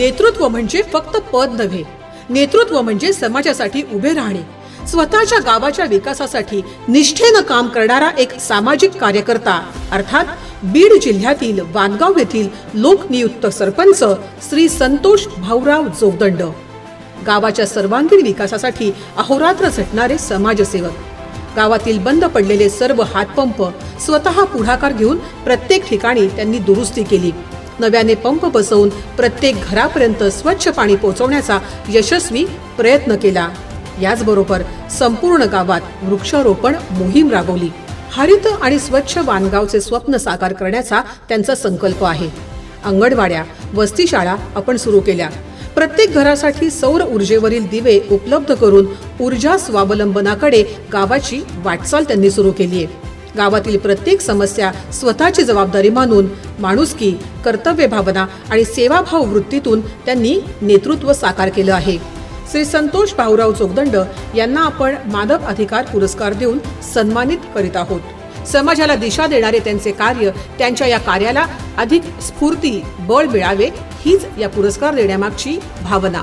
नेतृत्व म्हणजे फक्त पद नव्हे, नेतृत्व म्हणजे समाजासाठी उभे राहणे, स्वतःच्या गावाच्या विकासासाठी निष्ठेनं काम करणारा एक सामाजिक कार्यकर्ता, अर्थात बीड जिल्ह्यातील वानगाव येथील लोकनियुक्त सरपंच श्री संतोष भाऊराव जोगदंड. गावाच्या सर्वांगीण विकासासाठी अहोरात्र झटणारे समाजसेवक. गावातील बंद पडलेले सर्व हातपंप स्वतः पुढाकार घेऊन प्रत्येक ठिकाणी त्यांनी दुरुस्ती केली. नव्याने पंप बसवून प्रत्येक घरापर्यंत स्वच्छ पाणी पोहोचवण्याचा यशस्वी प्रयत्न केला. याचबरोबर संपूर्ण गावात वृक्षारोपण मोहीम राबवली. हरित आणि स्वच्छ वानगावचे स्वप्न साकार करण्याचा त्यांचा संकल्प आहे. अंगणवाड्या, वस्तीशाळा आपण सुरू केल्या. प्रत्येक घरासाठी सौर ऊर्जेवरील दिवे उपलब्ध करून ऊर्जा स्वावलंबनाकडे गावाची वाटचाल त्यांनी सुरू केली आहे. गावातील प्रत्येक समस्या स्वतःची जबाबदारी मानून माणुसकी, कर्तव्य भावना आणि सेवाभाव वृत्तीतून त्यांनी नेतृत्व साकार केलं आहे. श्री संतोष भाऊराव जोगदंड यांना आपण मानव अधिकार पुरस्कार देऊन सन्मानित करीत आहोत. समाजाला दिशा देणारे त्यांचे कार्य, त्यांच्या या कार्याला अधिक स्फूर्ती, बळ मिळावे हीच या पुरस्कार देण्यामागची भावना.